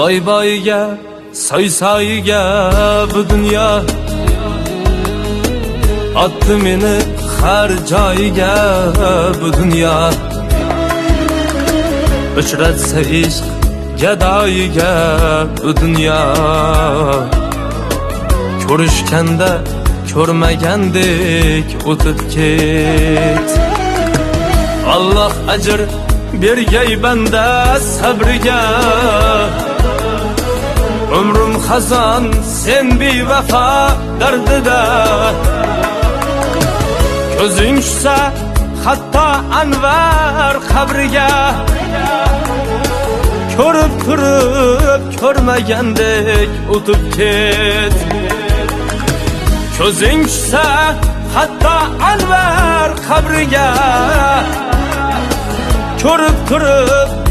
boy boyiga soy soyiga bu dunyo otdi meni har joyiga bu dunyo uchratsa ishq gadoyiga bu dunyo ko'rishganda ko'rmagandek o'tib ket. Alloh ajr bergay banda sabriga, umrim xazon sen bevafo dardida. Ko'zing tushsa hatto Anvar qabriga, ko'rib turib ko'rmagandek o'tib ket. Ko'zing tushsa hatto Anvar qabriga, ko'rib turib